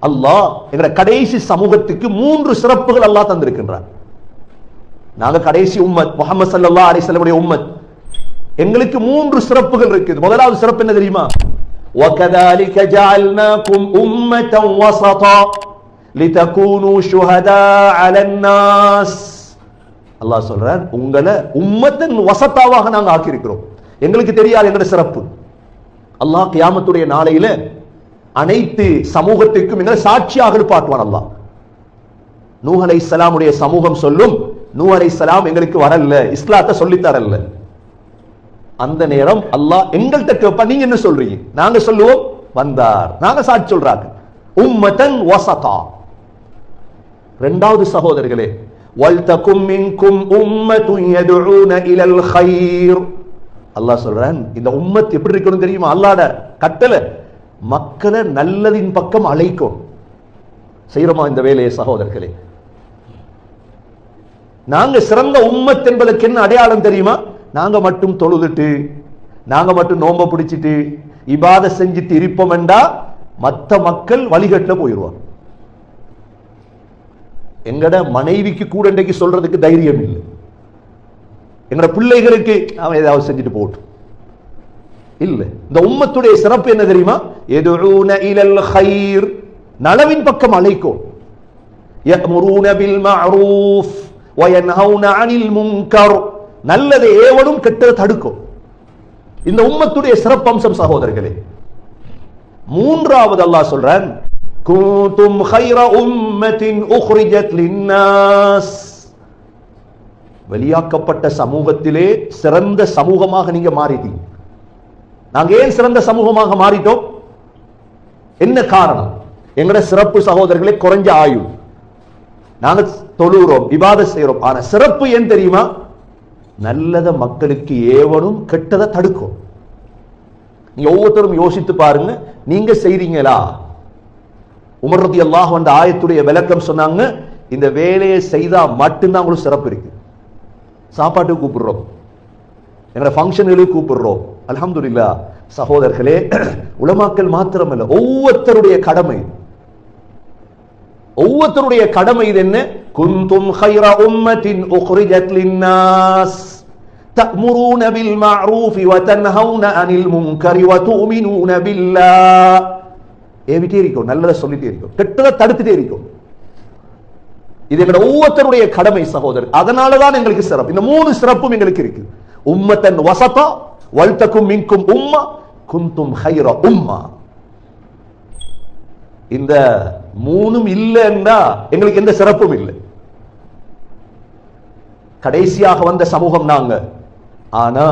அல்லாஹ் எங்கட கடைசி சமூகத்துக்கு 3 சிறப்புகள் அல்லாஹ் தந்திருக்கின்றார். நாங்க கடைசி உம்மத், முஹம்மது ஸல்லல்லாஹு அலைஹி வஸல்லம் உம்மத். எங்களுக்கு 3 சிறப்புகள் இருக்குது. முதலாவது சிறப்பு என்ன தெரியுமா? وَكَذَلِكَ جَعَلْنَاكُمْ أُمَّةً وَسَطًا لِتَكُونُوا شُهَدَاءَ عَلَى النَّاسِ. அல்லாஹ் சொல்றார், உங்களை உம்மத்தன் வசத்தாவாக நாங்க ஆக்கி இருக்கிறோம். எங்களுக்கு தெரியாது எங்கட சிறப்பு. அல்லாஹ் கியாமத்துடைய நாளையில அனைத்து சமூகத்திற்கும் எங்களை சாட்சியாக பாட்டுவான். அல்லாஹ் நூஹ் அலைஹிஸ்ஸலாமுடைய சமூகம் சொல்லும், நூஹ் அலைஹிஸ்ஸலாம் எங்களுக்கு வரல, இஸ்லாத்தை சொல்லித்தரல. அந்த நேரம் அல்லாஹ் எங்கள்கிட்ட கேட்பா, நீங்க என்ன சொல்றீங்க? நாங்க சொல்லுவோம் வந்தார், நாங்க சாட்சி சொல்றாங்க. உம்மத்தன் வஸதா. இரண்டாவது சகோதரர்களே, வல்தகும் மின்கும் உம்மத்துன் யதுஊன இலல் கைர். அல்லாஹ் சொல்றான், இந்த உம்மத் எப்படி இருக்கணும் தெரியுமா? அல்லாஹ்ட கட்டளை மக்களை நல்லதின் பக்கம் அழைக்கும். செய்யறோமா இந்த வேலையை சகோதரர்களே? நாங்க சிறந்த உம்மத் என்பதற்கு என்ன அடையாளம் தெரியுமா? நாங்க மட்டும் தொழுதுட்டு, நாங்க மட்டும் நோம்ப பிடிச்சிட்டு இபாதத் செஞ்சுட்டு இருப்போம் என்றா மற்ற மக்கள் வழிகட்டுல போயிடுவாங்க. எங்கட மனைவிக்கு கூட இன்றைக்கு சொல்றதுக்கு தைரியம் இல்லை. எங்கட பிள்ளைகளுக்கு அவன் ஏதாவது செஞ்சுட்டு போட்டும் இல்ல. இந்த உம்மத்துடைய சிறப்பு என்ன தெரியுமா? யதுஊன இலல் கைர், நலவின் பக்கம் அழைக்கும். யஅமுரூன பில் மஅரூஃப் வ யன்ஹவுன அனில் முன்கர், நல்லதை ஏவலும் கெட்டதை தடுக்கும். இந்த உம்மத்துடைய சிறப்பம்சம் சகோதரர்களே. மூன்றாவது அல்லாஹ் சொல்றான், குன்தும் கைர உம்மத்தின் உக்ரிஜத் லின்னாஸ். வெளியாக்கப்பட்ட சமூகத்திலே சிறந்த சமூகமாக நீங்க மாறிட்டீங்க. நாங்க ஏன் சிறந்த சமூகமாக மாறிட்டோம்? என்ன காரணம்? எங்கட சிறப்பு சகோதரர்களே குறைஞ்ச ஆயுள். நாங்க தொழுகிறோம், இபாதத் செய்யறோம். ஆனா சிறப்பு ஏன் தெரியுமா? நல்லத மக்களுக்கு ஏவனும், கெட்டதை தடுக்கும். நீங்க ஒவ்வொருத்தரும் யோசித்து பாருங்க, நீங்க செய்றீங்களா? உமர் ரலியல்லாஹு அன்ஹு அந்த ஆயத்துடைய விளக்கம் சொன்னாங்க, இந்த வேலையை செய்தா மட்டும்தான் உங்களுக்கு சிறப்பு இருக்கு. சாப்பாட்டுக்கு கூப்பிடுறோம், எங்களோட ஃபங்க்ஷன்களுக்கு கூப்பிடுறோம். அல்ஹம்துலில்லாஹ் சகோதரர்களே, உலமாக்கள் மாத்திரமல்ல, ஒவ்வொருத்தருடைய கடமை, ஒவ்வொருத்தருடைய கடமை இது என்ன? குன்தும் கைர உம்மத்தின் உக்ரிஜத் லின்னாஸ் தஅமுரூன பில் மஅரூஃப் வ தன்ஹவுன அனில் முன்கரி வ துமினூன பில்லாஹ். ஏவிட்டே இருக்கும், நல்லதை சொல்லிட்டே இருக்கும், கெட்டதை தடுத்துட்டே இருக்கும். இது எங்களோட ஒவ்வொருத்தருடைய கடமை சகோதரர். அதனாலதான் எங்களுக்கு சிறப்பு. இந்த 3 சிறப்பும் எங்களுக்கு இருக்கு. உம்மத்தன் வஸதா வல்தகும் மின்கும் உம்ம குன்தும் கைர உம்மா. இந்த 3ம் இல்லைன்னா எங்களுக்கு எந்த சிறப்பும் இல்லை. கடைசியாக வந்த சமூகம் நாங்க. ஆனா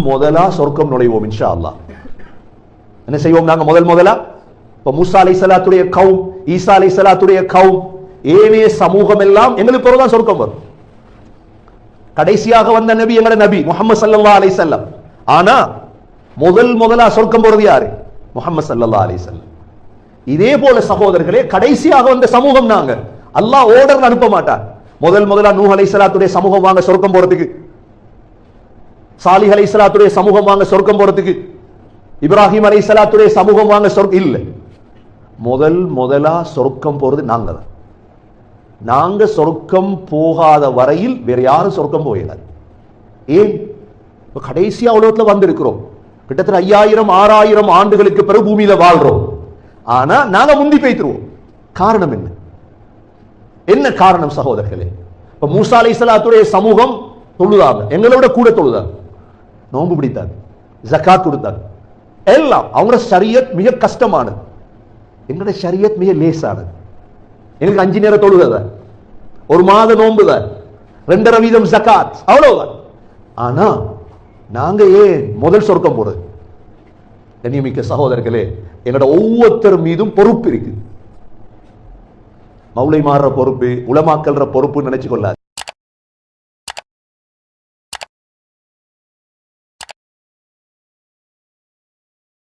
முதலா சொர்க்கம் நுழைவோம் இன்ஷா அல்லாஹ். என்ன செய்வோம் நாங்க? முதலா இப்ப மூசா அலைஹிஸ்ஸலாத்துடைய கௌம், ஈசா அலைஹிஸ்ஸலாத்துடைய கௌம், ஏனைய சமூகம் எல்லாம் எங்களுக்கு பிறகுதான் சொர்க்கம் வரும். கடைசியாக வந்த நபி எங்கட நபி முஹம்மது ஸல்லல்லாஹு அலைஹி வஸல்லம். ஆனா முதலா சொர்க்கம் போறது யாரு? முஹம்மது ஸல்லல்லாஹு அலைஹி வஸல்லம். இதே போல சகோதரர்களே, கடைசியாக வந்த சமூகம் நாங்க. அல்லாஹ் ஆர்டர் அனுப்ப மாட்டார். முதலா நூஹ் அலைஹிஸ்ஸலாத்துடைய சமூகம் வாங்க சொர்க்கம் போறதுக்கு, சாலிஹ் அலைஹிஸ்ஸலாத்துடைய சமூகம் வாங்க சொர்க்கம் போறதுக்கு, இப்ராஹிம் அலைஹிஸ்ஸலாத்துடைய சமூகம் வாங்க சொர்க்கம் இல்ல. முதலா சொர்க்கம் போறது நாங்க தான். நாங்க சொர்க்கம் போகாத வரையில் வேற யாரும் சொர்க்கம் போயிடாது. ஏன்? கடைசியா உலகத்துல வந்திருக்கிறோம். கிட்டத்தட்ட 5000 6000 ஆண்டுகளுக்கு பிறகு பூமியில வாழ்றோம். ஆனா நாங்க முந்தி பேய்த்துருவோம். காரணம் என்ன? என்ன காரணம் சகோதரர்களே? இப்ப மூசா அலைஹிஸ்ஸலாத்துடைய சமூகம் தொழுதாங்க, எங்களோட கூட தொழுதாங்க, நோன்பு பிடித்தாங்க, ஜகாத் கொடுத்தாங்க, எல்லாம். அவங்களோட ஷரியத் மிக கஷ்டமானது, எங்களோட ஷரியத் மிக லேசானது. எங்களுக்கு 5 நேரம் தொழுதான், 1 மாத நோன்பு தான், 2.5% ஜகாத், அவ்வளவுதான். ஆனா நாங்க ஏன் முதல் சொர்க்கம் போறது? கண்ணியமிக்க சகோதரர்களே, எங்களோட ஒவ்வொருத்தர் மீதும் பொறுப்பு இருக்கு. மௌலை மாறுற பொறுப்பு, உலமாக்கல்ற பொறுப்பு நினைச்சு கொள்ளாது.